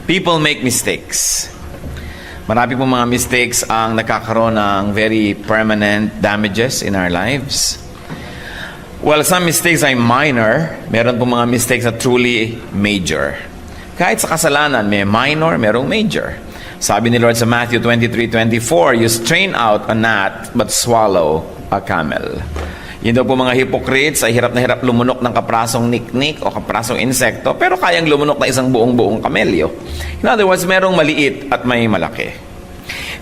People make mistakes. Marami pong mga mistakes ang nakakaroon ng very permanent damages in our lives. Well, some mistakes ay minor. Meron pong mga mistakes na truly major. Kahit sa kasalanan, may minor, merong major. Sabi ni Lord sa Matthew 23:24, "You strain out a gnat, but swallow a camel." Yun daw po mga hypocrites ay hirap na hirap lumunok ng kaprasong niknik o kaprasong insekto, pero kayang lumunok na isang buong-buong kamelyo. In other words, merong maliit at may malaki.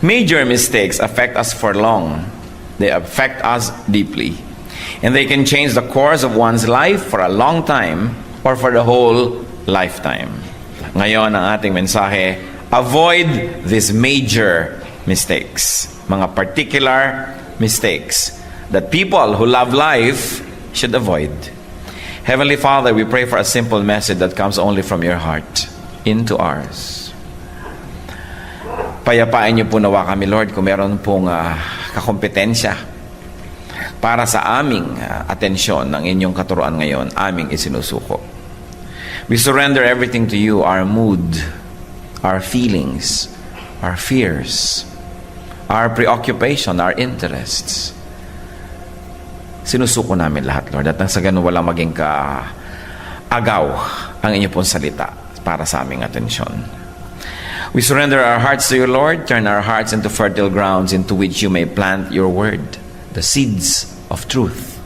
Major mistakes affect us for long. They affect us deeply. And they can change the course of one's life for a long time or for the whole lifetime. Ngayon, ang ating mensahe, avoid these major mistakes. Mga particular mistakes that people who love life should avoid. Heavenly Father, we pray for a simple message that comes only from your heart into ours. Payapain niyo po nawa kami, Lord, kung meron pong kakompetensya para sa aming atensyon ng inyong katuruan ngayon, aming isinusuko. We surrender everything to you, our mood, our feelings, our fears, our preoccupation, our interests. Sinusuko namin lahat, Lord, at nang sa ganun walang maging kaagaw ang inyong pong salita para sa aming atensyon. We surrender our hearts to you, Lord. Turn our hearts into fertile grounds into which you may plant your word, the seeds of truth.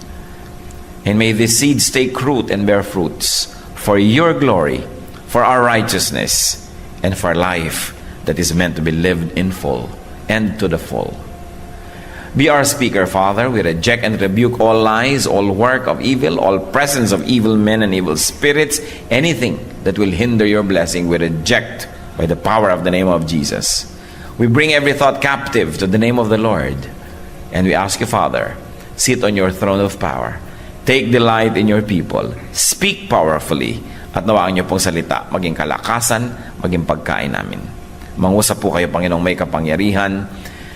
And may these seeds take root and bear fruits for your glory, for our righteousness, and for life that is meant to be lived in full and to the full. Be our speaker, Father. We reject and rebuke all lies, all work of evil, all presence of evil men and evil spirits, anything that will hinder your blessing, we reject by the power of the name of Jesus. We bring every thought captive to the name of the Lord. And we ask you, Father, sit on your throne of power. Take delight in your people. Speak powerfully. At nawa ang niyo pong salita, maging kalakasan, maging pagkain namin. Mangusap po kayo, Panginoong may kapangyarihan.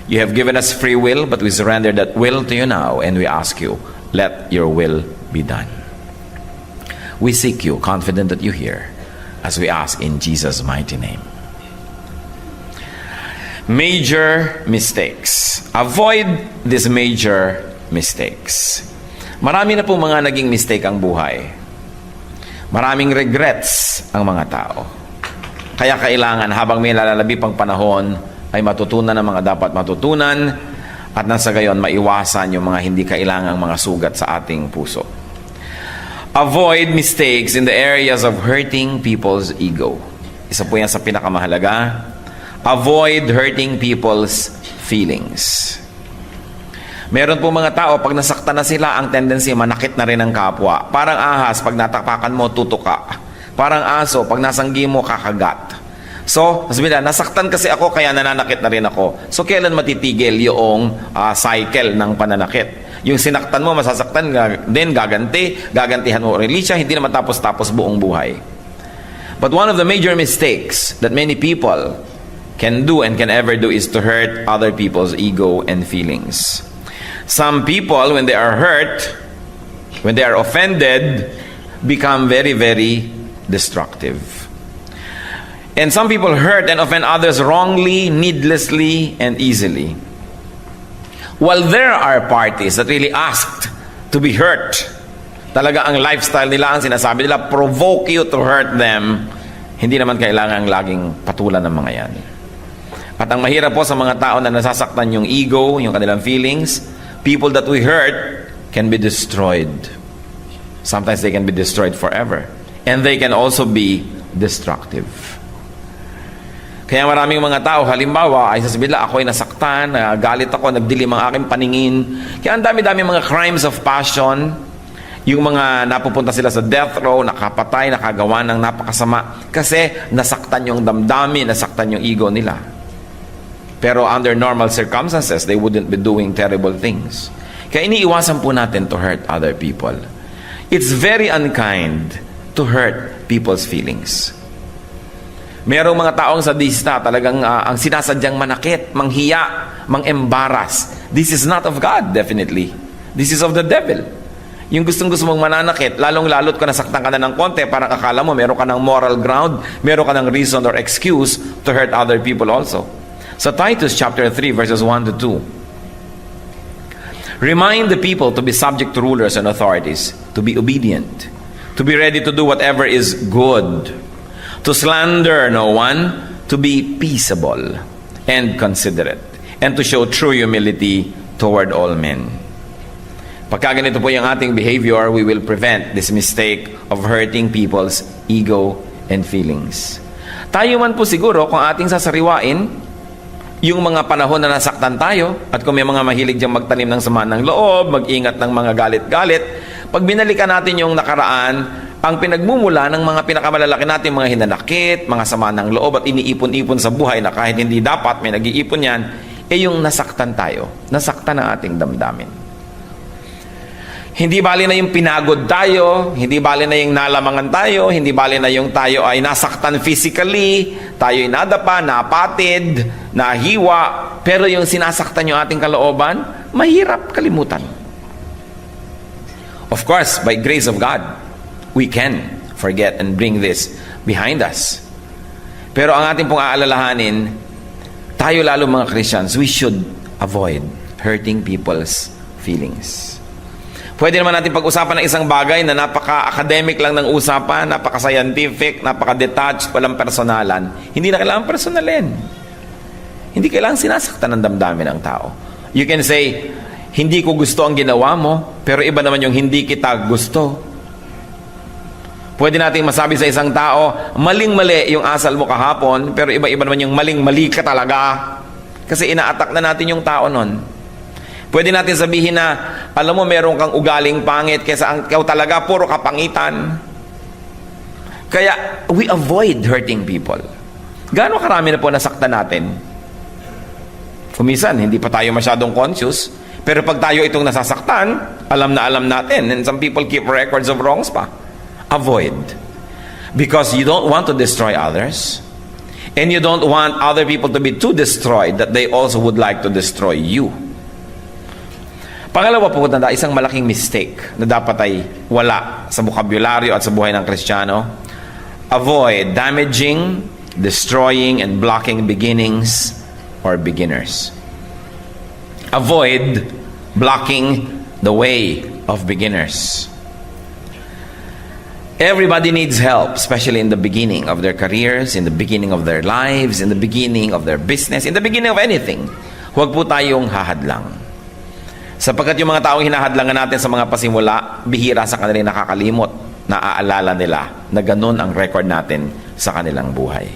You have given us free will, but we surrender that will to you now, and we ask you, let your will be done. We seek you, confident that you hear, as we ask in Jesus' mighty name. Major mistakes. Avoid these major mistakes. Marami na po mga naging mistake ang buhay. Maraming regrets ang mga tao. Kaya kailangan habang may lalalabi pang panahon, ay matutunan ang mga dapat matutunan at nasa gayon maiwasan yung mga hindi kailangang mga sugat sa ating puso. Avoid mistakes in the areas of hurting people's ego. Isa po yan sa pinakamahalaga. Avoid hurting people's feelings. Meron po mga tao, pag nasaktan na sila, ang tendency manakit na rin ang kapwa. Parang ahas, pag natapakan mo, tutuka. Parang aso, pag nasanggi mo, kakagat. So, sabi nila, nasaktan kasi ako, kaya nananakit na rin ako. So, kailan matitigil yung cycle ng pananakit? Yung sinaktan mo, masasaktan din, gagantihan mo ulit siya, hindi na matapos-tapos buong buhay. But one of the major mistakes that many people can do and can ever do is to hurt other people's ego and feelings. Some people, when they are hurt, when they are offended, become very, very destructive. And some people hurt and offend others wrongly, needlessly, and easily. While there are parties that really asked to be hurt, talaga ang lifestyle nila, ang sinasabi nila, provoke you to hurt them, hindi naman kailangan laging patulan ng mga yan. At ang mahirap po sa mga tao na nasasaktan yung ego, yung kanilang feelings, people that we hurt can be destroyed. Sometimes they can be destroyed forever. And they can also be destructive. Kaya maraming mga tao, halimbawa, ay sasabihin nila, ako ay nasaktan, galit ako, nagdilim ang aking paningin. Kaya ang dami-dami mga crimes of passion, yung mga napupunta sila sa death row, nakapatay, nakagawa ng napakasama, kasi nasaktan yung damdamin, nasaktan yung ego nila. Pero under normal circumstances, they wouldn't be doing terrible things. Kaya iniiwasan po natin to hurt other people. It's very unkind to hurt people's feelings. Merong mga taong sadista, talagang ang sinasadyang manakit, manghiya, mang-embarrass. This is not of God, definitely. This is of the devil. Yung gustong-gusto mong mananakit, lalong-lalot ka nasaktan ka na ng konti, parang akala mo meron ka ng moral ground, meron ka ng reason or excuse to hurt other people also. Sa Titus chapter 3 verses 1 to 2. Remind the people to be subject to rulers and authorities, to be obedient, to be ready to do whatever is good, to slander no one, to be peaceable and considerate, and to show true humility toward all men. Pagka ganito po yung ating behavior, we will prevent this mistake of hurting people's ego and feelings. Tayo man po siguro, kung ating sasariwain, yung mga panahon na nasaktan tayo, at kung may mga mahilig diyang magtanim ng sama ng loob, mag-ingat ng mga galit-galit, pag binalikan natin yung nakaraan, ang pinagmumula ng mga pinakamalalaki natin, mga hinanakit, mga sama ng loob, at iniipon-ipon sa buhay na kahit hindi dapat, may nag-iipon yan, yung nasaktan tayo, nasaktan ang ating damdamin. Hindi bali na yung pinagod tayo, hindi bali na yung nalamangan tayo, hindi bali na yung tayo ay nasaktan physically, tayo ay nadapa, napatid, nahiwa, pero yung sinasaktan yung ating kalooban, mahirap kalimutan. Of course, by grace of God, we can forget and bring this behind us. Pero ang ating pong aalalahanin, tayo lalo mga Christians, we should avoid hurting people's feelings. Pwede naman natin pag-usapan ng isang bagay na napaka-academic lang ng usapan, napaka-scientific, napaka-detached, walang personalan. Hindi na kailangan personalin. Hindi kailangan sinasaktan ng damdamin ng tao. You can say, hindi ko gusto ang ginawa mo, pero iba naman yung hindi kita gusto. Pwede natin masabi sa isang tao, maling-mali yung asal mo kahapon, pero iba-iba naman yung maling-mali ka talaga. Kasi ina-attack na natin yung tao nun. Pwede natin sabihin na, alam mo, meron kang ugaling pangit, kaysa ikaw talaga, puro kapangitan. Kaya, we avoid hurting people. Gaano karami na po nasaktan natin? Kumisan, hindi pa tayo masyadong conscious, pero pag tayo itong nasasaktan, alam na alam natin, and some people keep records of wrongs pa. Avoid. Because you don't want to destroy others, and you don't want other people to be too destroyed that they also would like to destroy you. Pangalawa po, isang malaking mistake na dapat ay wala sa bokabularyo at sa buhay ng Kristiyano. Avoid damaging, destroying, and blocking beginnings or beginners. Avoid blocking the way of beginners. Everybody needs help, especially in the beginning of their careers, in the beginning of their lives, in the beginning of their business, in the beginning of anything. Huwag po tayong hahadlang. Sapagkat yung mga taong hinahadlangan natin sa mga pasimula, bihira sa kanilang nakakalimot, naaalala nila na ganun ang record natin sa kanilang buhay.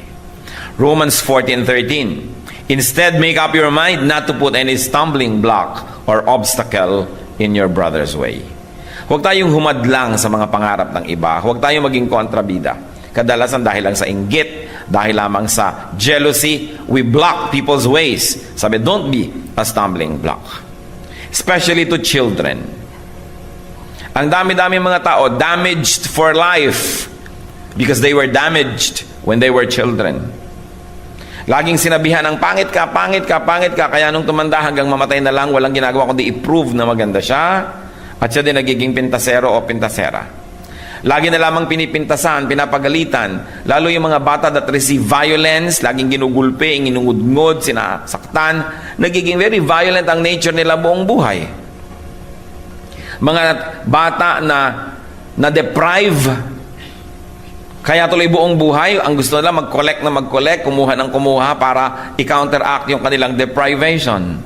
Romans 14:13. Instead, make up your mind not to put any stumbling block or obstacle in your brother's way. Huwag tayong humadlang sa mga pangarap ng iba. Huwag tayong maging kontrabida. Kadalasan dahil lang sa inggit, dahil lamang sa jealousy, we block people's ways. Sabi, don't be a stumbling block. Especially to children. Ang dami-dami mga tao damaged for life because they were damaged when they were children. Laging sinabihan ng pangit ka, pangit ka, pangit ka, kaya nung tumanda hanggang mamatay na lang, walang ginagawa kundi i-prove na maganda siya, at siya din nagiging pintasero o pintasera. Lagi na lamang pinipintasan, pinapagalitan, lalo yung mga bata that receive violence, laging ginugulpe, inungudngod, sinasaktan, nagiging very violent ang nature nila buong buhay. Mga bata na deprive, kaya tuloy buong buhay, ang gusto nila mag-collect na mag-collect, kumuha ng kumuha para i-counteract yung kanilang deprivation.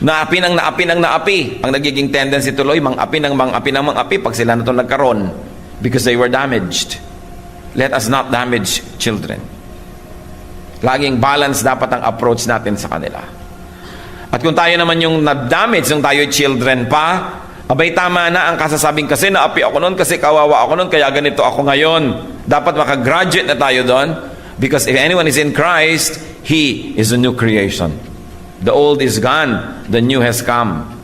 Naapi ng naapi, ang nagiging tendency tuloy, mang-api ng mang-api pag sila na ito nagkaroon. Because they were damaged. Let us not damage children. Laging balance dapat ang approach natin sa kanila. At kung tayo naman yung na-damage nung tayo children pa, abay tama na ang kasasabing kasi naapi ako noon, kasi kawawa ako noon, kaya ganito ako ngayon. Dapat makagraduate na tayo doon. Because if anyone is in Christ, he is a new creation. The old is gone, the new has come.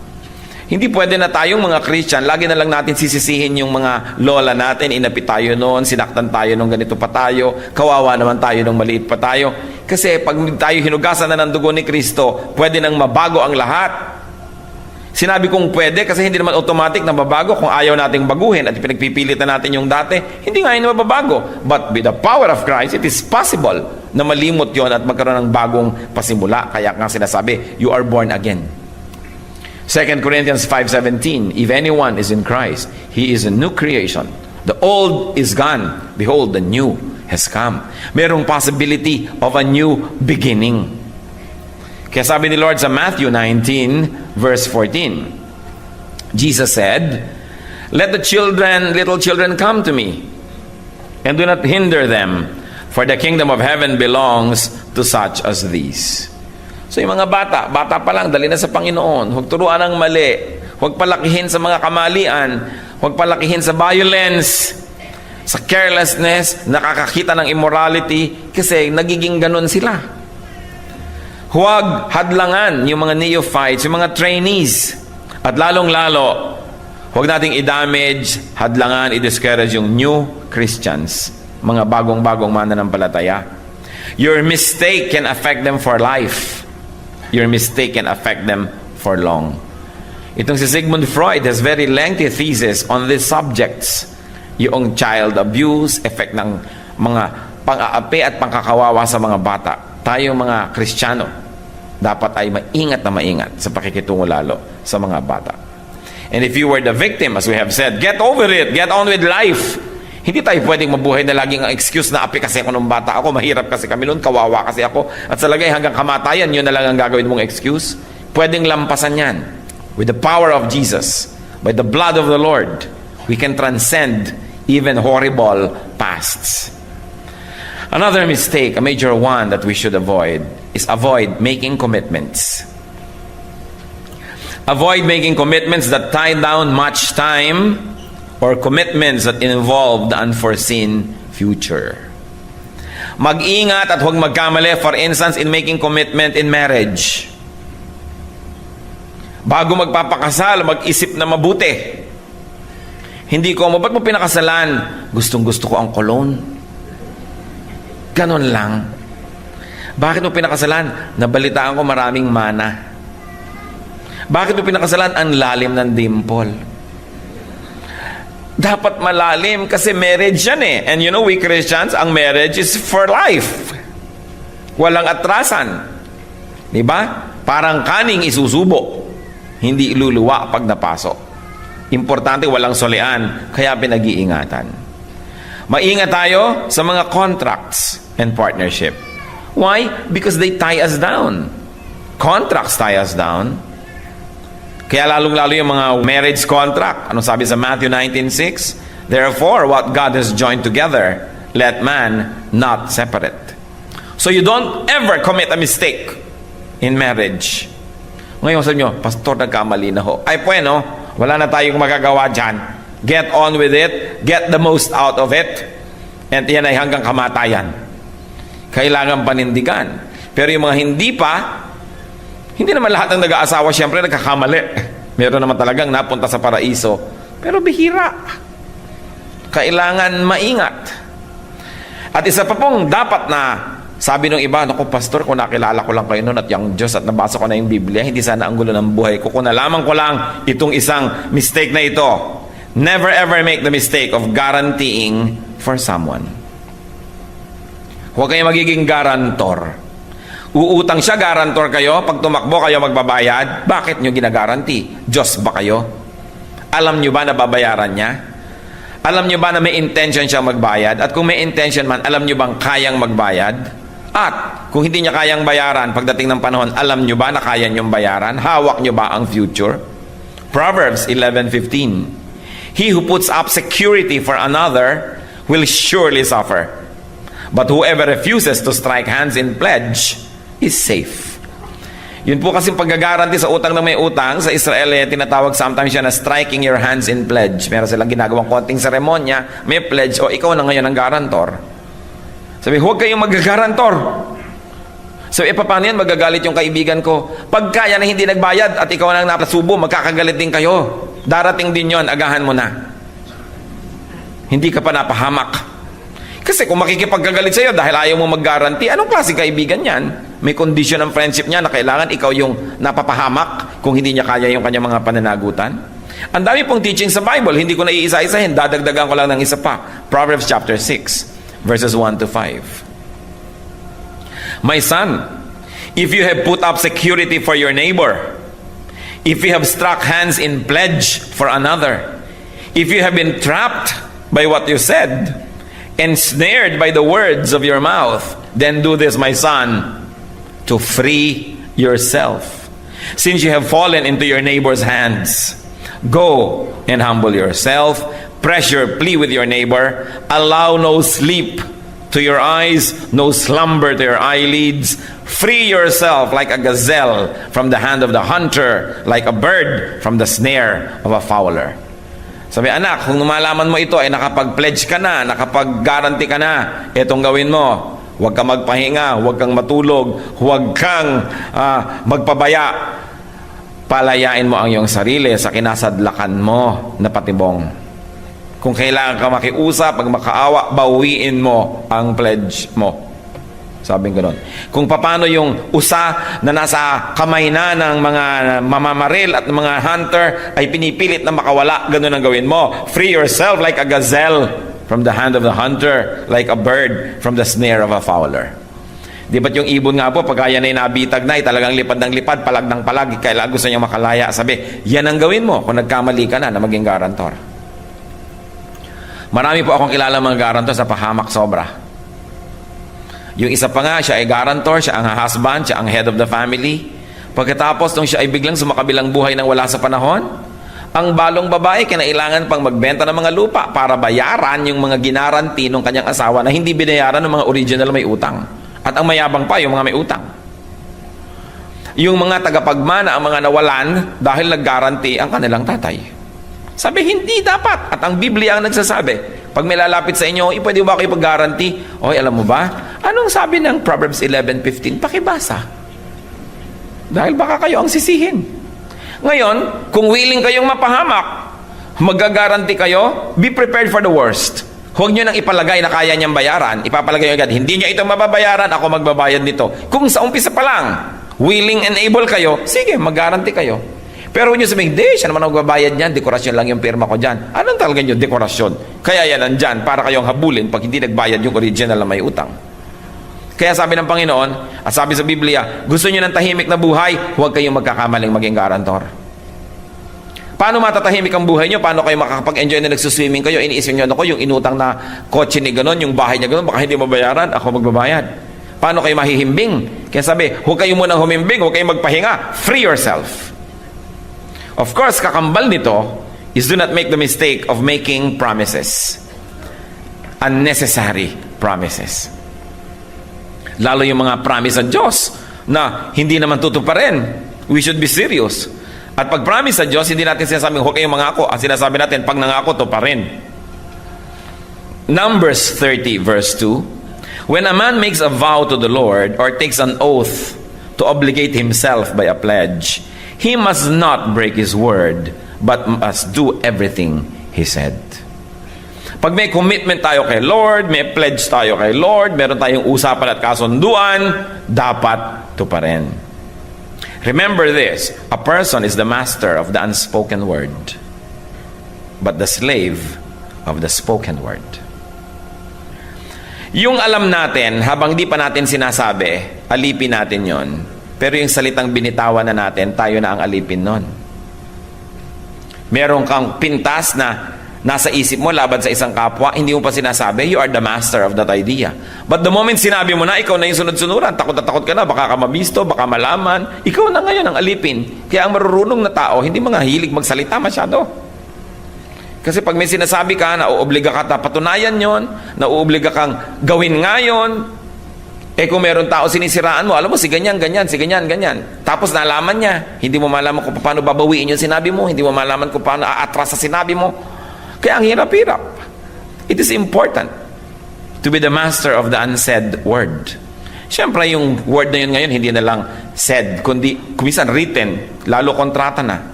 Hindi pwede na tayong mga Christian, lagi na lang natin sisisihin yung mga lola natin, inapi tayo noon, sinaktan tayo nung ganito pa tayo, kawawa naman tayo nung maliit pa tayo. Kasi pag tayo hinugasan na ng dugo ni Kristo, pwede nang mabago ang lahat. Sinabi kong pwede kasi hindi naman automatic na mabago kung ayaw nating baguhin at pinagpipilitan natin yung dati. Hindi nga yun mababago. But with the power of Christ, it is possible na malimot yon at magkaroon ng bagong pasimula. Kaya nga sinasabi, you are born again. 2 Corinthians 5:17, if anyone is in Christ, he is a new creation. The old is gone. Behold, the new has come. Merong possibility of a new beginning. Kaya sabi ni Lord sa Matthew 19, verse 14, Jesus said, let the little children come to me, and do not hinder them, for the kingdom of heaven belongs to such as these. So yung mga bata pa lang, dali na sa Panginoon. Huwag turuan ng mali. Huwag palakihin sa mga kamalian. Huwag palakihin sa violence, sa carelessness, nakakakita ng immorality, kasi nagiging ganun sila. Huwag hadlangan yung mga neophytes, yung mga trainees. At lalong-lalo, huwag nating i-damage, hadlangan, i-discourage yung new Christians, mga bagong-bagong mananampalataya. Your mistake can affect them for life. Your mistake can affect them for long. Itong si Sigmund Freud has very lengthy thesis on these subjects. Yung child abuse, effect ng mga pang-aapi at pangkakawawa sa mga bata. Tayong mga Kristiyano, dapat ay maingat na maingat sa pakikitungo lalo sa mga bata. And if you were the victim, as we have said, get over it, get on with life. Hindi tayo pwedeng mabuhay na laging ang excuse na api kasi ako nung bata ako, mahirap kasi kami noon, kawawa kasi ako, at sa lagay hanggang kamatayan, yun na lang ang gagawin mong excuse. Pwedeng lampasan yan. With the power of Jesus, by the blood of the Lord, we can transcend even horrible pasts. Another mistake, a major one that we should avoid, is avoid making commitments. Avoid making commitments that tie down much time or commitments that involve the unforeseen future. Mag-ingat at huwag magkamali, for instance, in making commitment in marriage. Bago magpapakasal, mag-isip na mabuti. Hindi ko, ba't mo pinakasalan? Gustong-gusto ko ang cologne. Ganon lang. Bakit mo pinakasalan? Nabalitaan ko maraming mana. Bakit mo pinakasalan? Ang lalim ng dimple. Dapat malalim kasi marriage yan eh. And you know, we Christians, ang marriage is for life. Walang atrasan. Diba? Parang kaning isusubo. Hindi iluluwa pag napasok. Importante, walang solian. Kaya pinag-iingatan. Maingat tayo sa mga contracts and partnership. Why? Because they tie us down. Contracts tie us down. Kaya lalong-lalo yung mga marriage contract. Ano sabi sa Matthew 19:6? Therefore, what God has joined together, let man not separate. So you don't ever commit a mistake in marriage. Ngayon sabi nyo, Pastor, nagkamali na ho. Ay po, no? Wala na tayong magagawa dyan. Get on with it. Get the most out of it. And yan ay hanggang kamatayan. Kailangan panindigan. Pero yung mga hindi pa, hindi naman lahat ng nag-aasawa siyempre nagkakamali. Meron naman talagang napunta sa paraiso. Pero bihira. Kailangan maingat. At isa pa pong dapat na, sabi ng iba, naku Pastor, kung nakilala ko lang kayo noon at yung Diyos at nabasa ko na yung Biblia, hindi sana ang gulo ng buhay ko. Kung nalaman ko lang itong isang mistake na ito, never ever make the mistake of guaranteeing for someone. Huwag kayong magiging garantor. Uutang siya, garantor kayo. Pag tumakbo kayo magbabayad, bakit nyo ginagaranti? Diyos ba kayo? Alam nyo ba na babayaran niya? Alam nyo ba na may intention siya magbayad? At kung may intention man, alam nyo bang kayang magbayad? At kung hindi niya kayang bayaran, pagdating ng panahon, alam nyo ba na kaya nyong bayaran? Hawak nyo ba ang future? Proverbs 11:15. He who puts up security for another will surely suffer. But whoever refuses to strike hands in pledge is safe. Yun po kasi paggagaranti sa utang na may utang, sa Israel tinatawag sometimes siya na striking your hands in pledge. Meron silang ginagawang konting seremonya, may pledge, o ikaw na ngayon ang garantor. Sabi, huwag kayong magagarantor. So, paano yan? Magagalit yung kaibigan ko. Pagka yan na hindi nagbayad at ikaw nang napasubo, magkakagalit din kayo. Darating din yon, agahan mo na. Hindi ka pa napahamak. Kasi kung makikipagkagalit sa'yo dahil ayaw mo mag-guarantee, anong klaseng kaibigan yan? May condition ng friendship niya na kailangan ikaw yung napapahamak, kung hindi niya kaya yung kanyang mga pananagutan? Ang dami pong teaching sa Bible, hindi ko na iisa-isahin, dadagdagan ko lang ng isa pa. Proverbs chapter 6, verses 1 to 5. My son, if you have put up security for your neighbor, if you have struck hands in pledge for another, if you have been trapped by what you said, ensnared by the words of your mouth, then do this, my son, to free yourself. Since you have fallen into your neighbor's hands, go and humble yourself, press your plea with your neighbor, allow no sleep to your eyes, no slumber to your eyelids. Free yourself like a gazelle from the hand of the hunter, like a bird from the snare of a fowler. Sabi, anak, kung lumalaman mo ito ay nakapag-pledge ka na, nakapag-guarantee ka na, itong gawin mo. Huwag kang magpahinga, huwag kang matulog, huwag kang magpabaya. Palayain mo ang iyong sarili sa kinasadlakan mo na patibong. Kung kailangan ka makiusap, pag makaawa, bawiin mo ang pledge mo. Sabing gano'n. Kung paano yung usa na nasa kamay na ng mga mamamaril at mga hunter ay pinipilit na makawala, gano'n ang gawin mo. Free yourself like a gazelle from the hand of the hunter, like a bird from the snare of a fowler. Di ba't yung ibon nga po, pag yan ay nabitag na, talagang lipad ng lipad, palag ng palag, kailangan gusto niya makalaya. Sabi, yan ang gawin mo kung nagkamali ka na maging garantor. Marami po akong kilala mga garantor sa pahamak sobra. Yung isa pa nga, siya ay garantor, siya ang husband, siya ang head of the family. Pagkatapos, nung siya ay biglang sumakabilang buhay ng wala sa panahon, ang balong babae kinailangan pang magbenta ng mga lupa para bayaran yung mga ginaranti ng kanyang asawa na hindi binayaran ng mga original may utang. At ang mayabang pa, yung mga may utang. Yung mga tagapagmana, ang mga nawalan dahil nag-guarantee ang kanilang tatay. Sabi, hindi dapat. At ang Biblia ang nagsasabi, pag may lalapit sa inyo, pwede ba kayo pag-guarantee? Oy, alam mo ba? Anong sabi ng Proverbs 11:15? Pakibasa. Dahil baka kayo ang sisihin. Ngayon, kung willing kayong mapahamak, mag-guarantee kayo, be prepared for the worst. Huwag nyo nang ipalagay na kaya niyang bayaran. Ipapalagay nyo agad, hindi niya ito mababayaran, ako magbabayad nito. Kung sa umpisa pa lang, willing and able kayo, sige, mag-guarantee kayo. Pero huwag nyo sabihin, di, siya naman ang magbabayad niyan, dekorasyon lang yung pirma ko dyan. Anong talaga nyo, dekorasyon? Kaya yan nandyan, para kayong habulin pag hindi nagbayad yung original na may utang. Kaya sabi ng Panginoon, at sabi sa Biblia, gusto nyo ng tahimik na buhay, huwag kayong magkakamaling maging garantor. Paano matatahimik ang buhay nyo? Paano kayo makakapag-enjoy na nagsuswimming kayo? Iniisip nyo, ako, yung inutang na kotse ni ganon, yung bahay niya ganon, baka hindi mabayaran, ako magbabayad. Paano kayo mahihimbing? Kaya sabi, huwag kayo munang humimbing, huwag kayong magpahinga. Free yourself. Of course, kakambal nito is do not make the mistake of making promises. Unnecessary promises. Lalo yung mga promise sa Diyos na hindi naman tutuparin. We should be serious. At pag promise sa Diyos, hindi natin sinasabing, huwag kayong mangako. Ang sinasabi natin, pag nangako, tuparin. Numbers 30 verse 2, when a man makes a vow to the Lord or takes an oath to obligate himself by a pledge, he must not break his word, but must do everything he said. Pag may commitment tayo kay Lord, may pledge tayo kay Lord, meron tayong usapan at kasunduan, dapat tuparin. Remember this, a person is the master of the unspoken word, but the slave of the spoken word. Yung alam natin, habang di pa natin sinasabi, alipin natin yon. Pero yung salitang binitawan na natin, tayo na ang alipin nun. Meron kang pintas na nasa isip mo laban sa isang kapwa, hindi mo pa sinasabi, you are the master of that idea. But the moment sinabi mo na, ikaw na yung sunod-sunuran, takot na takot ka na, baka ka mabisto, baka malaman, ikaw na ngayon ang alipin. Kaya ang marurunong na tao, hindi mga hilig magsalita masyado. Kasi pag may sinasabi ka, nauobliga ka na patunayan yon, nauobliga kang gawin ngayon, kung meron tao sinisiraan mo, alam mo, si ganyan, ganyan, si ganyan, ganyan. Tapos nalaman niya, hindi mo malaman kung paano babawiin yung sinabi mo, hindi mo malaman kung paano aatras sa sinabi mo. Kaya ang hirap-hirap. It is important to be the master of the unsaid word. Siyempre, yung word na yun ngayon, hindi na lang said, kundi kumisan written, lalo kontrata na.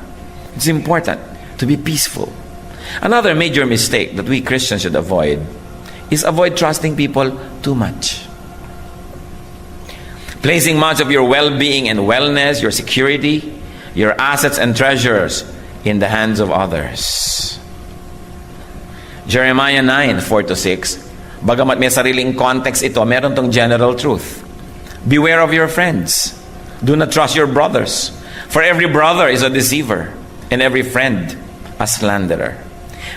It's important to be peaceful. Another major mistake that we Christians should avoid is avoid trusting people too much. Placing much of your well-being and wellness, your security, your assets and treasures in the hands of others. Jeremiah 9:4-6. Bagamat may sariling context ito, meron tong general truth. Beware of your friends. Do not trust your brothers. For every brother is a deceiver, and every friend a slanderer.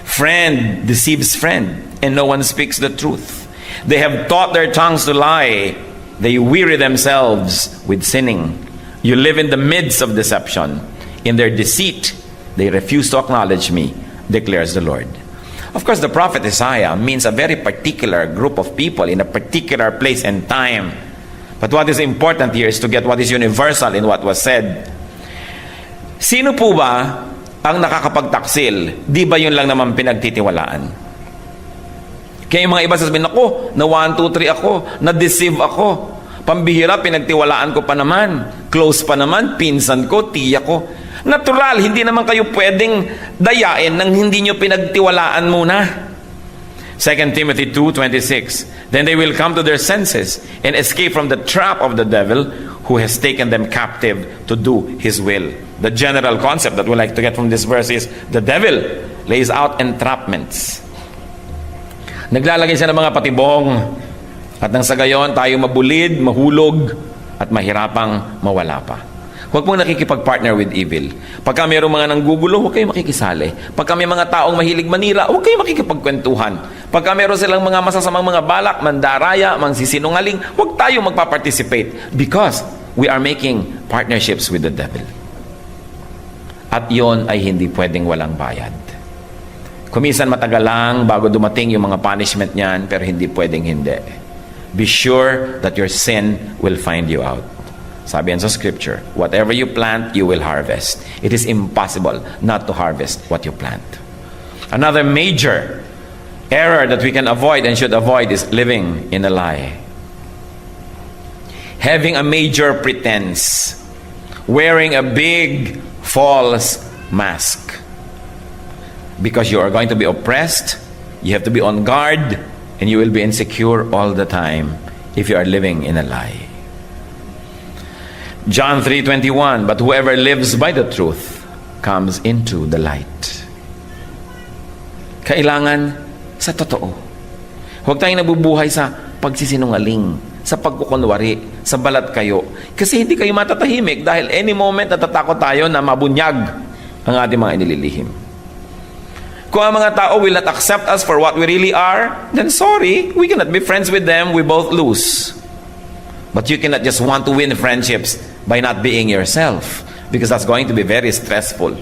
Friend deceives friend, and no one speaks the truth. They have taught their tongues to lie. They weary themselves with sinning. You live in the midst of deception. In their deceit, they refuse to acknowledge me, declares the Lord. Of course, the prophet Isaiah means a very particular group of people in a particular place and time. But what is important here is to get what is universal in what was said. Sino po ba ang nakakapagtaksil? Di ba yun lang naman pinagtitiwalaan? Kaya yung mga iba sasabihin, ako, na 1, 2, 3 ako, na-deceive ako. Pambihira, pinagtiwalaan ko pa naman. Close pa naman, pinsan ko, tiya ko. Natural, hindi naman kayo pwedeng dayain nang hindi nyo pinagtiwalaan muna. 2 Timothy 2:26. Then they will come to their senses and escape from the trap of the devil who has taken them captive to do his will. The general concept that we like to get from this verse is the devil lays out entrapments. Naglalagay siya ng mga patibong at nang sa gayon tayo mabulid, mahulog at mahirapang mawala pa. Huwag mong nakikipag-partner with evil. Pagka mayroong mga nanggugulo, huwag kayong makikisali. Pagka may mga taong mahilig manira, huwag kayong makikipagkwentuhan. Pagka mayroon silang mga masasamang mga balak, mandaraya, mangsisinungaling, huwag tayong magpa-participate because we are making partnerships with the devil. At yon ay hindi pwedeng walang bayad. Kuminsan matagal lang bago dumating yung mga punishment niyan, pero hindi pwedeng hindi. Be sure that your sin will find you out. Sabi yan sa scripture, whatever you plant, you will harvest. It is impossible not to harvest what you plant. Another major error that we can avoid and should avoid is living in a lie. Having a major pretense. Wearing a big false mask. Because you are going to be oppressed, you have to be on guard, and you will be insecure all the time if you are living in a lie. John 3:21, but whoever lives by the truth comes into the light. Kailangan sa totoo. Huwag tayong nabubuhay sa pagsisinungaling, sa pagkukunwari, sa balat kayo. Kasi hindi kayo matatahimik dahil any moment natatakot tayo na mabunyag ang ating mga inililihim. Kung ang mga tao will not accept us for what we really are, then sorry, we cannot be friends with them, we both lose. But you cannot just want to win friendships by not being yourself, because that's going to be very stressful.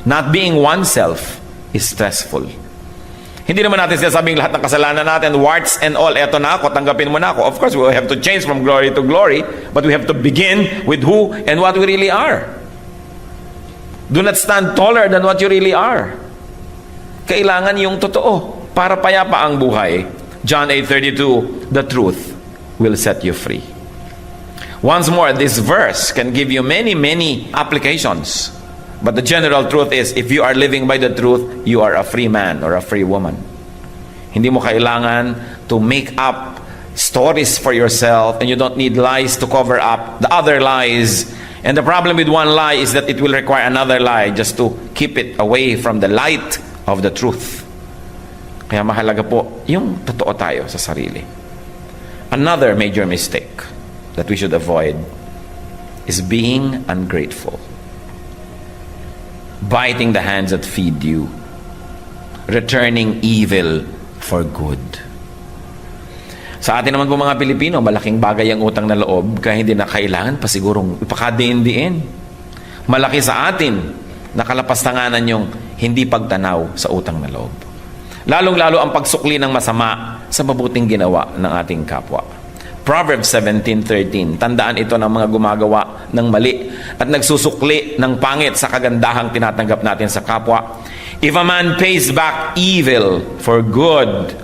Not being oneself is stressful. Hindi naman natin sinasabing lahat ng kasalanan natin, warts and all, eto na ako, tanggapin mo na ako. Of course, we have to change from glory to glory, but we have to begin with who and what we really are. Do not stand taller than what you really are. Kailangan yung totoo para payapa ang buhay. John 8:32, the truth will set you free. Once more, this verse can give you many applications. But the general truth is, if you are living by the truth, you are a free man or a free woman. Hindi mo kailangan to make up stories for yourself, and you don't need lies to cover up the other lies. And the problem with one lie is that it will require another lie just to keep it away from the light of the truth. Kaya mahalaga po yung totoo tayo sa sarili. Another major mistake that we should avoid is being ungrateful. Biting the hands that feed you. Returning evil for good. Sa atin naman po mga Pilipino, malaking bagay ang utang na loob, kaya hindi na kailangan pa sigurong ipakadiin-diin. Malaki sa atin na kalapastanganan yung hindi pagtanaw sa utang na loob. Lalong-lalo ang pagsukli ng masama sa mabuting ginawa ng ating kapwa. Proverbs 17:13, tandaan ito ng mga gumagawa ng mali at nagsusukli ng pangit sa kagandahang tinatanggap natin sa kapwa. If a man pays back evil for good,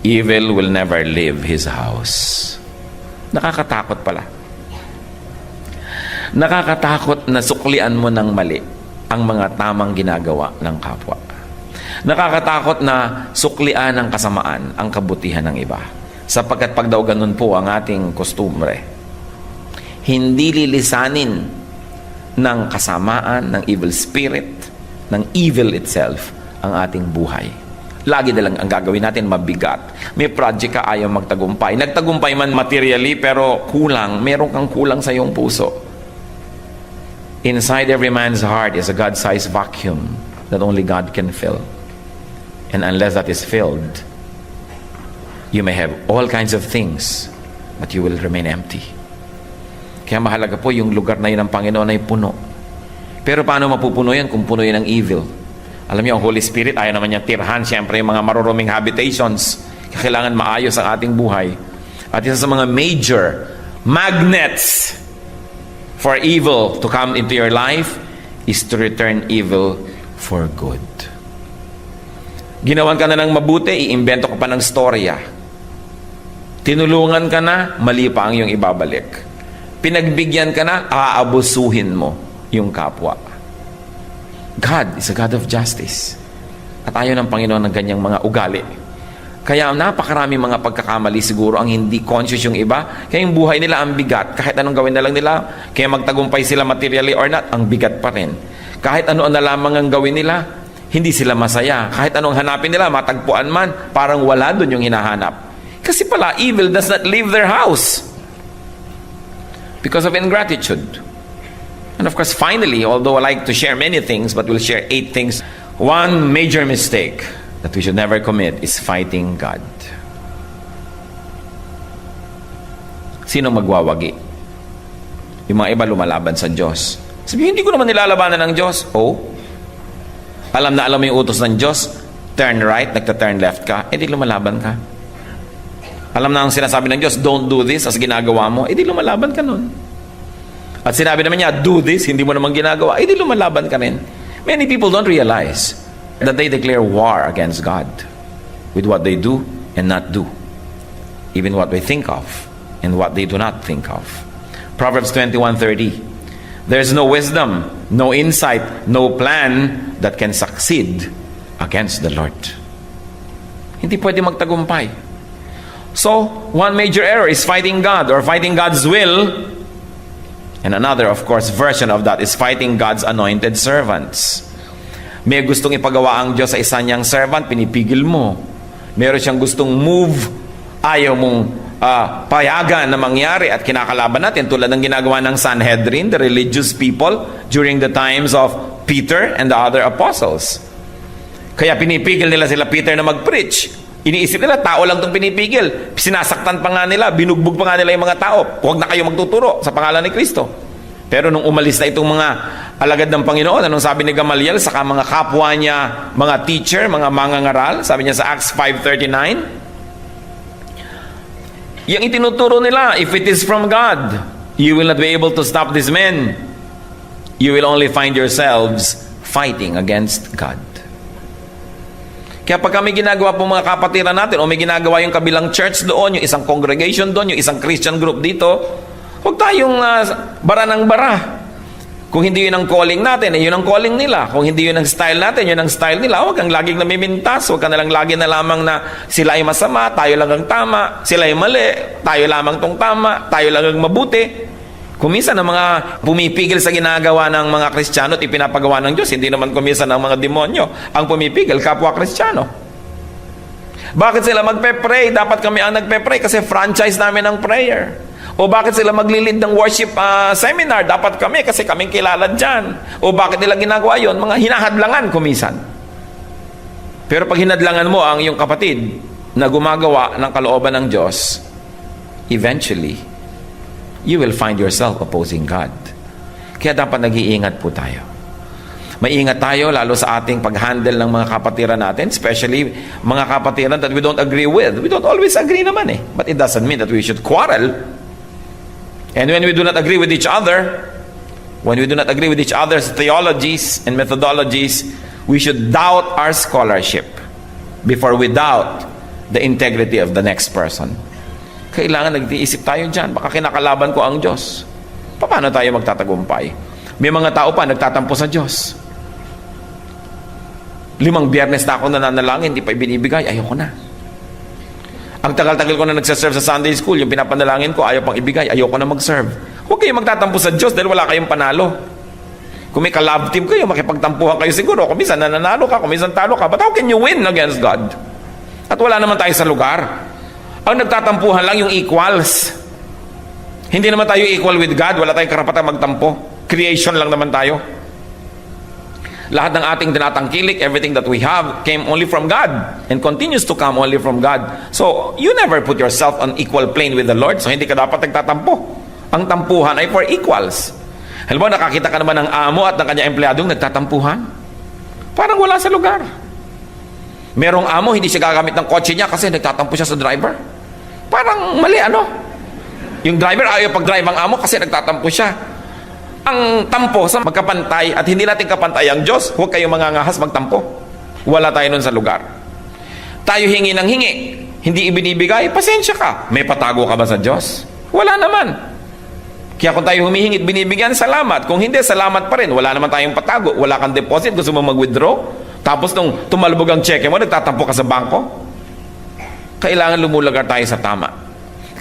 evil will never leave his house. Nakakatakot pala. Nakakatakot na suklian mo ng mali ang mga tamang ginagawa ng kapwa. Nakakatakot na suklian ng kasamaan ang kabutihan ng iba. Sapagkat pag daw ganun po ang ating kostumbre, hindi lilisanin ng kasamaan, ng evil spirit, ng evil itself ang ating buhay. Lagi na lang ang gagawin natin mabigat. May project ka, ayaw magtagumpay. Nagtagumpay man materially, pero kulang. Meron kang kulang sa iyong puso. Inside every man's heart is a God-sized vacuum that only God can fill. And unless that is filled, you may have all kinds of things, but you will remain empty. Kaya mahalaga po yung lugar na yun ng Panginoon ay puno. Pero paano mapupuno yan kung puno yan ng evil? Alam niyo, ang Holy Spirit, ayaw naman niya tirhan, siyempre, yung mga maruruming habitations. Kailangan maayos ang ating buhay. At isa sa mga major magnets for evil to come into your life is to return evil for good. Ginawan ka na ng mabuti, iimbento ka pa ng storya. Tinulungan ka na, mali pa ang iyong ibabalik. Pinagbigyan ka na, aabusuhin mo yung kapwa. God is a God of justice. At ayaw ng Panginoon ng ganyang mga ugali. Kaya napakarami mga pagkakamali siguro ang hindi conscious yung iba. Kaya yung buhay nila ang bigat. Kahit anong gawin na lang nila, kaya magtagumpay sila materially or not, ang bigat pa rin. Kahit ano na lamang ang gawin nila, hindi sila masaya. Kahit anong hanapin nila, matagpuan man, parang wala doon yung hinahanap. Kasi pala, evil does not leave their house because of ingratitude. And of course, finally, although I like to share many things, but we'll share 8 things, one major mistake that we should never commit is fighting God. Sino magwawagi? Yung mga iba lumalaban sa Diyos. Sabi, hindi ko naman nilalabanan ng Diyos. Oh, alam na alam mo yung utos ng Diyos, turn right, nagta-turn left ka, edi lumalaban ka. Alam na ang sinasabi ng Diyos, don't do this, as ginagawa mo, edi lumalaban ka nun. At sinabi naman niya, do this, hindi mo naman ginagawa, edi lumalaban ka rin. Many people don't realize that they declare war against God with what they do and not do. Even what they think of and what they do not think of. Proverbs 21:30. There's no wisdom, no insight, no plan that can succeed against the Lord. Hindi pwede magtagumpay. So, one major error is fighting God or fighting God's will. And another, of course, version of that is fighting God's anointed servants. May gustong ipagawa ang Diyos sa isa niyang servant, pinipigil mo. Meron siyang gustong move, ayaw mong payagan na mangyari at kinakalaban natin tulad ng ginagawa ng Sanhedrin, the religious people, during the times of Peter and the other apostles. Kaya pinipigil nila sila Peter na mag-preach. Iniisip nila, tao lang itong pinipigil. Sinasaktan pa nga nila, binugbog pa nga nila yung mga tao. Huwag na kayo magtuturo sa pangalan ni Kristo. Pero nung umalis na itong mga alagad ng Panginoon, anong sabi ni Gamaliel, saka mga kapwa niya, mga teacher, mga mangangaral, sabi niya sa Acts 5:39, yung itinuturo nila, if it is from God, you will not be able to stop these men. You will only find yourselves fighting against God. Kaya pag kami ginagawa po mga kapatiran natin o may ginagawa yung kabilang church doon, yung isang congregation doon, yung isang Christian group dito, huwag tayong bara ng bara. Kung hindi yun ang calling natin, yun ang calling nila. Kung hindi yun ang style natin, yun ang style nila. Huwag kang laging namimintas, huwag ka nalang lagi na lamang na sila ay masama, tayo lang ang tama, sila ay mali, tayo lamang tong tama, tayo lang ang mabuti. Kuminsan ang mga pumipigil sa ginagawa ng mga Kristiyano at ipinapagawa ng Diyos, hindi naman kuminsan ang mga demonyo ang pumipigil, kapwa Kristiyano. Bakit sila magpe-pray? Dapat kami ang nagpe-pray kasi franchise namin ang prayer. O bakit sila maglilid ng worship seminar? Dapat kami kasi kaming kilala dyan. O bakit nila ginagawa yun? Mga hinahadlangan kuminsan. Pero pag hinadlangan mo ang iyong kapatid na gumagawa ng kalooban ng Diyos, eventually, you will find yourself opposing God. Kaya dapat nag-iingat po tayo. Maingat tayo lalo sa ating pag-handle ng mga kapatiran natin, especially mga kapatiran that we don't agree with. We don't always agree naman eh. But it doesn't mean that we should quarrel. And when we do not agree with each other, when we do not agree with each other's theologies and methodologies, we should doubt our scholarship before we doubt the integrity of the next person. Kailangan nag-iisip tayo dyan. Baka kinakalaban ko ang Diyos. Paano tayo magtatagumpay? May mga tao pa nagtatampo sa Diyos. 5 biyernes na ako nananalangin, hindi pa ibinibigay, ayoko na. Ang tagal-tagal ko na nagsaserve sa Sunday school, yung pinapanalangin ko, ayaw pang ibigay, ayoko na mag-serve. Huwag kayong magtatampo sa Diyos dahil wala kayong panalo. Kung may ka-love team kayo, makipagtampuhan kayo siguro. Kung minsan nananalo ka, kung minsan talo ka. But how can you win against God? At wala naman tayo sa lugar. Ang nagtatampuhan lang yung equals. Hindi naman tayo equal with God. Wala tayong karapatang magtampo. Creation lang naman tayo. Lahat ng ating tinatangkilik, everything that we have, came only from God and continues to come only from God. So, you never put yourself on equal plane with the Lord. So, hindi ka dapat nagtatampo. Ang tampuhan ay for equals. Halimbawa, nakakita ka naman ng amo at ng kanyang empleyadong nagtatampuhan. Parang wala sa lugar. Merong amo, hindi siya gagamit ng kotse niya kasi nagtatampo siya sa driver. Parang mali, ano? Yung driver ayaw pag-drive ang amo kasi nagtatampo siya. Ang tampo sa magkapantay at hindi natin kapantay ang Diyos, huwag kayong mangangahas magtampo. Wala tayo nun sa lugar. Tayo hingi ng hingi, hindi ibinibigay, pasensya ka. May patago ka ba sa Diyos? Wala naman. Kaya kung tayo humihingi at binibigyan, salamat. Kung hindi, salamat pa rin. Wala naman tayong patago. Wala kang deposit, gusto mo mag-withdraw. Tapos nung tumalbog ang cheque mo, nagtatampo ka sa bangko. Kailangan lumulagar tayo sa tama.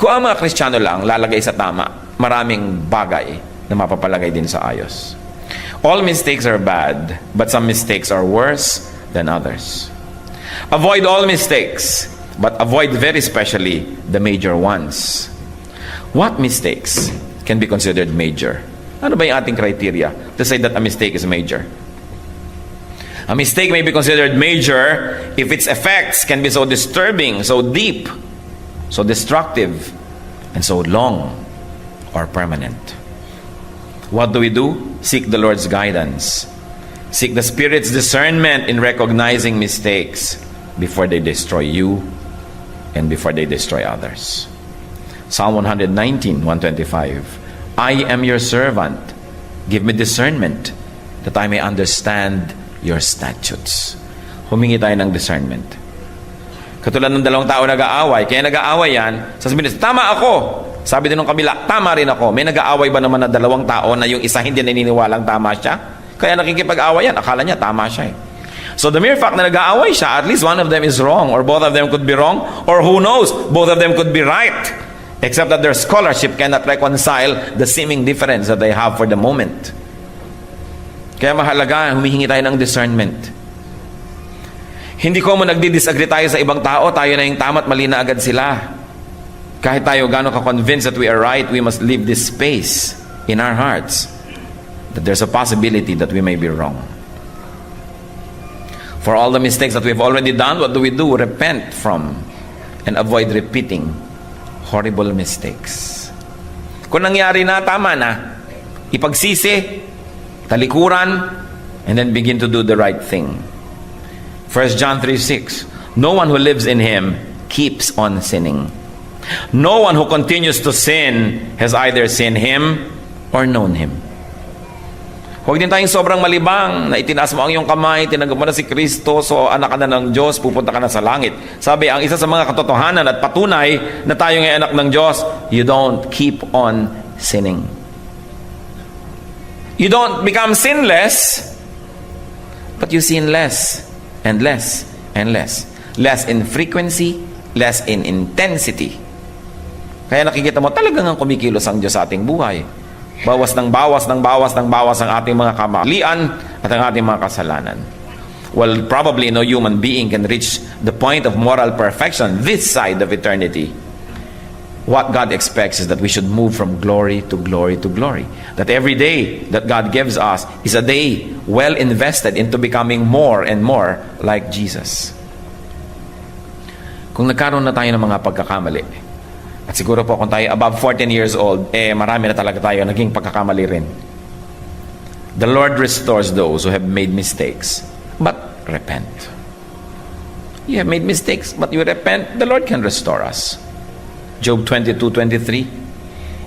Kung ang mga Kristiyano lang lalagay sa tama, maraming bagay na mapapalagay din sa ayos. All mistakes are bad, but some mistakes are worse than others. Avoid all mistakes, but avoid very specially the major ones. What mistakes can be considered major? Ano ba yung ating criteria to say that a mistake is major? A mistake may be considered major if its effects can be so disturbing, so deep, so destructive, and so long or permanent. What do? Seek the Lord's guidance. Seek the Spirit's discernment in recognizing mistakes before they destroy you and before they destroy others. Psalm 119, 125. I am your servant. Give me discernment that I may understand your statutes. Humingi tayo ng discernment. Katulad ng dalawang tao nag-aaway. Kaya nag-aaway yan, sasabihin nila, tama ako. Sabi din ng kabila, tama rin ako. May nag-aaway ba naman na dalawang tao na yung isa hindi naniniwalang tama siya? Kaya nakikipag-aaway yan. Akala niya tama siya eh. So the mere fact na nag-aaway siya, at least one of them is wrong, or both of them could be wrong, or who knows, both of them could be right. Except that their scholarship cannot reconcile the seeming difference that they have for the moment. Kaya mahalaga, humihingi tayo ng discernment. Hindi ko mo nagdi-disagree tayo sa ibang tao, tayo na yung tama at mali na agad sila. Kahit tayo gano'n ka-convinced that we are right, we must leave this space in our hearts that there's a possibility that we may be wrong. For all the mistakes that we've already done, what do? Repent from and avoid repeating horrible mistakes. Kung nangyari na, tama na. Ipagsisi, talikuran, and then begin to do the right thing. 1 John 3:6. No one who lives in Him keeps on sinning. No one who continues to sin has either seen Him or known Him. Huwag din tayong sobrang malibang na itinaas mo ang iyong kamay, tinanggap mo na si Kristo, so anak ka na ng Diyos, pupunta ka na sa langit. Sabi, ang isa sa mga katotohanan at patunay na tayo ngay anak ng Diyos, you don't keep on sinning. You don't become sinless, but you sin less and less and less. Less in frequency, less in intensity. Kaya nakikita mo talagang ang kumikilos ang Diyos sa ating buhay. Bawas ng bawas ng bawas ng bawas ang ating mga kamalian at ang ating mga kasalanan. Well, probably no human being can reach the point of moral perfection this side of eternity. What God expects is that we should move from glory to glory to glory. That every day that God gives us is a day well invested into becoming more and more like Jesus. Kung nagkaroon na tayo ng mga pagkakamali, at siguro po kung tayo above 14 years old, marami na talaga tayo naging pagkakamali rin. The Lord restores those who have made mistakes, but repent. You have made mistakes, but you repent, the Lord can restore us. Job 22:23.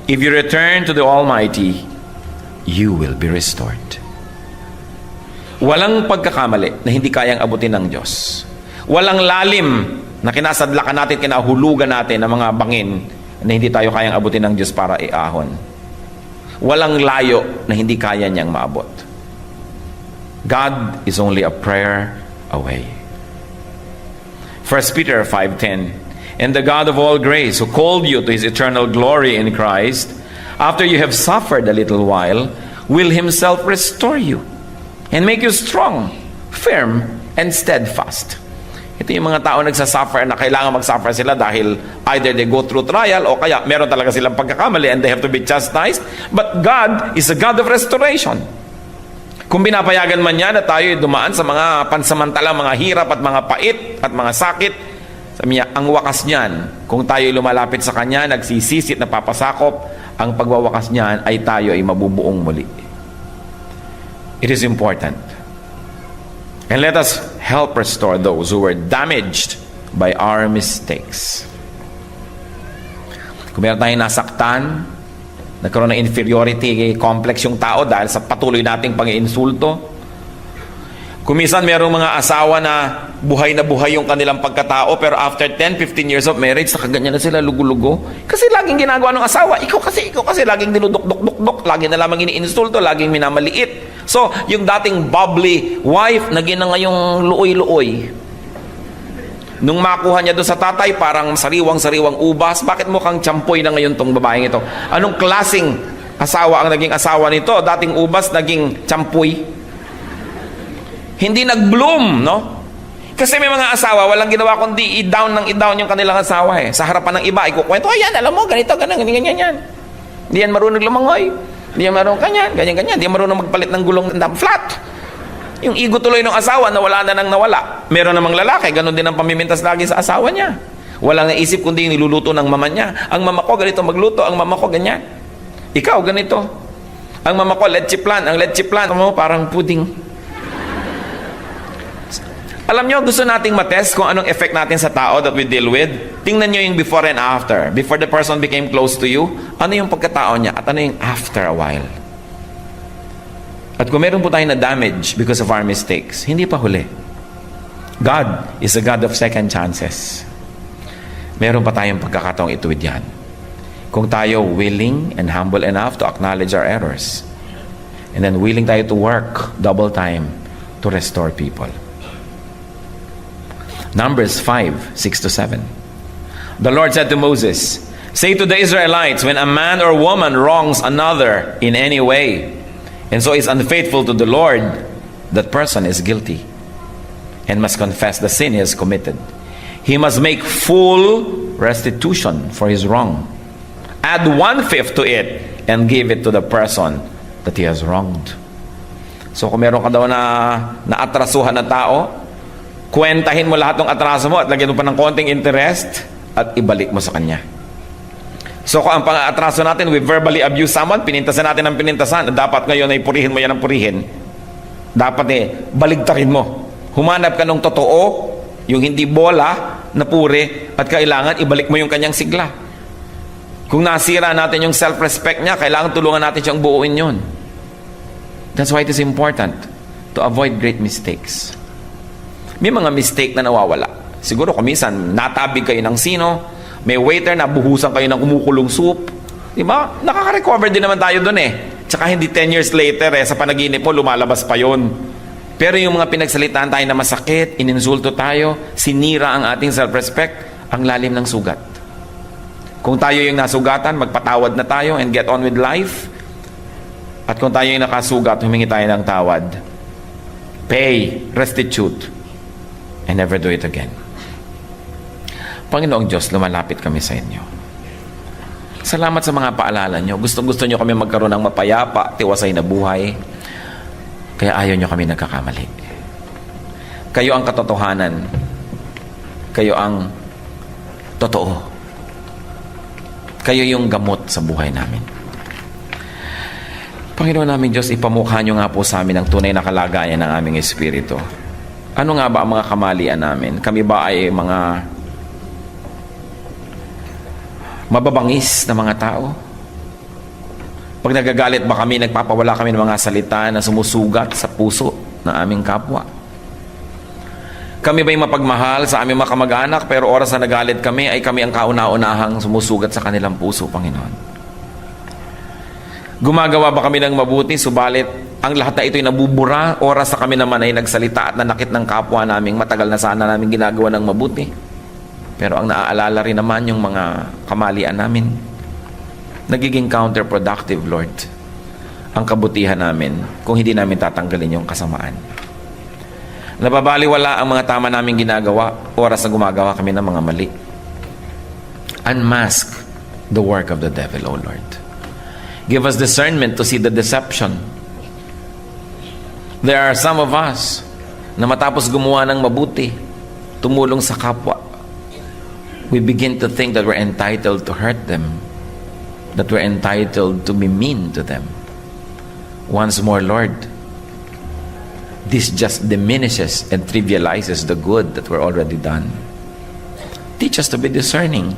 If you return to the Almighty, you will be restored. Walang pagkakamali na hindi kayang abutin ng Diyos. Walang lalim na kinasadlakan natin, kinahulugan natin ng mga bangin na hindi tayo kayang abutin ng Diyos para iahon. Walang layo na hindi kaya niyang maabot. God is only a prayer away. 1 Peter 5:10. And the God of all grace, who called you to His eternal glory in Christ, after you have suffered a little while, will Himself restore you and make you strong, firm, and steadfast. Ito yung mga tao nagsasuffer na kailangan magsuffer sila dahil either they go through trial o kaya meron talaga silang pagkakamali and they have to be chastised. But God is a God of restoration. Kung binapayagan man niya na tayo dumaan sa mga pansamantalang mga hirap at mga pait at mga sakit, sabi niya, ang wakas niyan, kung tayo lumalapit sa Kanya, nagsisisit, napapasakop, ang pagwawakas niyan ay tayo ay mabubuong muli. It is important. And let us help restore those who were damaged by our mistakes. Kung meron tayong nasaktan, nagkaroon ng inferiority complex yung tao dahil sa patuloy nating pang-iinsulto. Kung minsan merong mga asawa na buhay yung kanilang pagkatao, pero after 10-15 years of marriage, nakaganyan na sila, lugo-lugo. Kasi laging ginagawa ng asawa, ikaw kasi, laging dinudok-dok-dok-dok, laging na lamang iniinsulto, laging minamaliit. So, yung dating bubbly wife, naging na ngayong luoy-luoy. Nung makuha niya doon sa tatay, parang sariwang-sariwang ubas. Bakit mukhang tsampoy na ngayon tong babaeng ito? Anong klaseng asawa ang naging asawa nito? Dating ubas, naging tsampoy. Hindi nag-bloom, no? Kasi may mga asawa, walang ginawa kundi i-down yung kanilang asawa eh. Sa harapan ng iba, ikukwento, ayan, alam mo, ganito, ganyan. Hindi yan marunong lumangoy. Hindi yan marunong ganyan. Hindi yan marunong magpalit ng gulong na flat. Yung ego tuloy ng asawa, nawala na nang nawala. Meron namang lalaki, ganun din ang pamimintas lagi sa asawa niya. Walang naisip kundi yung niluluto ng mama niya. Ang mama ko, ganito magluto. Ang mama ko, ganyan. Ikaw, ganito. Ang mama ko, leche plan. Ang leche plan, mo parang pudding. Alam nyo, gusto nating matest kung anong effect natin sa tao that we deal with. Tingnan nyo yung before and after. Before the person became close to you, ano yung pagkatao niya at ano yung after a while. At kung meron po tayo na damage because of our mistakes, hindi pa huli. God is a God of second chances. Meron pa tayong pagkakataong ituwid yan. Kung tayo willing and humble enough to acknowledge our errors. And then willing tayo to work double time to restore people. Numbers 5:6-7. The Lord said to Moses, "Say to the Israelites, when a man or woman wrongs another in any way, and so is unfaithful to the Lord, that person is guilty, and must confess the sin he has committed. He must make full restitution for his wrong. Add 1/5 to it, and give it to the person that he has wronged." So kung meron ka daw na naatrasuhan na tao, kwentahin mo lahat ng atraso mo at lagyan mo pa ng konting interest at ibalik mo sa kanya. So kung ang pang-atraso natin, we verbally abuse someone, pinintasan natin ng pinintasan, dapat ngayon ay purihin mo yan ng purihin. Dapat baligtarin mo. Humanap ka ng totoo, yung hindi bola na puri, at kailangan ibalik mo yung kanyang sigla. Kung nasira natin yung self-respect niya, kailangan tulungan natin siyang buuin yun. That's why it is important to avoid great mistakes. May mga mistake na nawawala. Siguro kung minsan natabig kayo ng sino, may waiter na buhusan kayo ng kumukulong soup. Diba? Nakaka-recover din naman tayo dun eh. Tsaka hindi 10 years later sa panaginip mo, lumalabas pa yon. Pero yung mga pinagsalitaan tayo na masakit, ininsulto tayo, sinira ang ating self-respect, ang lalim ng sugat. Kung tayo yung nasugatan, magpatawad na tayo and get on with life. At kung tayo yung nakasugat, humingi tayo ng tawad. Pay, restitute, and never do it again. Panginoong Diyos, lumalapit kami sa inyo. Salamat sa mga paalala nyo. Gusto nyo kami magkaroon ng mapayapa, tiwasay na buhay. Kaya ayaw nyo kami nagkakamali. Kayo ang katotohanan. Kayo ang totoo. Kayo yung gamot sa buhay namin. Panginoon namin Diyos, ipamukha nyo nga po sa amin ang tunay na kalagayan ng aming espiritu. Ano nga ba ang mga kamalian namin? Kami ba ay mga mababangis na mga tao? Pag nagagalit ba kami, nagpapawala kami ng mga salita na sumusugat sa puso ng aming kapwa? Kami ba'y mapagmahal sa aming mga kamag-anak, pero oras na nagalit kami, ay kami ang kauna-unahang sumusugat sa kanilang puso, Panginoon? Gumagawa ba kami ng mabuti, subalit ang lahat na ito'y nabubura, oras na kami naman ay nagsalita at nanakit ng kapwa naming matagal na sana namin ginagawa ng mabuti. Pero ang naaalala rin naman yung mga kamalian namin. Nagiging counterproductive, Lord. ang kabutihan namin kung hindi namin tatanggalin yung kasamaan. Nababaliwala ang mga tama namin ginagawa, oras na gumagawa kami ng mga mali. Unmask the work of the devil, O Lord. Give us discernment to see the deception. There are some of us na matapos gumawa ng mabuti, tumulong sa kapwa, we begin to think that we're entitled to hurt them, that we're entitled to be mean to them. Once more, Lord, this just diminishes and trivializes the good that we're already done. Teach us to be discerning.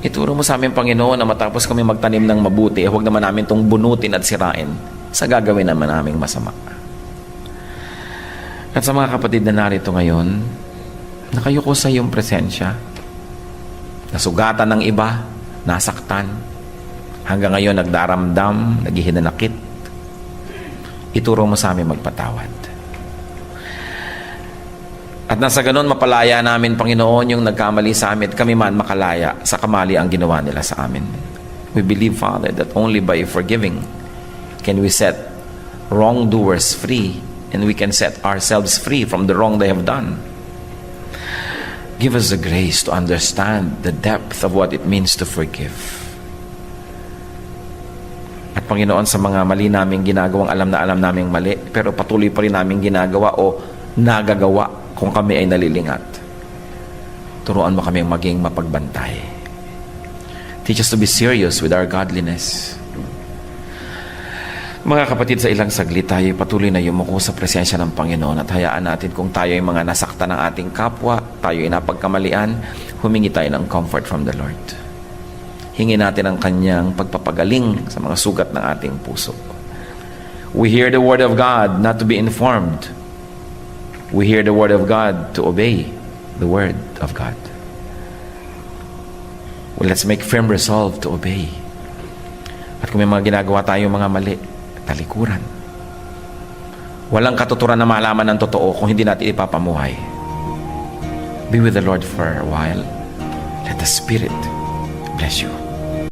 Ituro mo sa amin, Panginoon, na matapos kami magtanim ng mabuti, huwag naman namin itong bunutin at sirain sa gagawin naman naming masama. At sa mga kapatid na narito ngayon, nakayuko sa iyong presensya, nasugatan ng iba, nasaktan, hanggang ngayon nagdaramdam, naghihinanakit, ituro mo sa amin magpatawad. At nasa ganon, mapalaya namin, Panginoon, yung nagkamali sa amin at kami man makalaya sa kamali ang ginawa nila sa amin. We believe, Father, that only by forgiving can we set wrongdoers free, and we can set ourselves free from the wrong they have done. Give us the grace to understand the depth of what it means to forgive. At Panginoon, sa mga mali naming ginagawang alam na alam naming mali, pero patuloy pa rin naming ginagawa o nagagawa kung kami ay nalilingat, turuan mo kami maging mapagbantay. Teach us to be serious with our godliness. Mga kapatid, sa ilang saglit tayo patuloy na yumuko sa presensya ng Panginoon at hayaan natin kung tayo ay mga nasakta ng ating kapwa, tayo ay napagkamalian, humingi tayo ng comfort from the Lord. Hingin natin ang kanyang pagpapagaling sa mga sugat ng ating puso. We hear the word of God not to be informed. We hear the word of God to obey the word of God. Well, let's make firm resolve to obey. At kung may mga ginagawa tayo mga mali, talikuran. Walang katuturan na malaman ng totoo kung hindi natin ipapamuhay. Be with the Lord for a while. Let the Spirit bless you.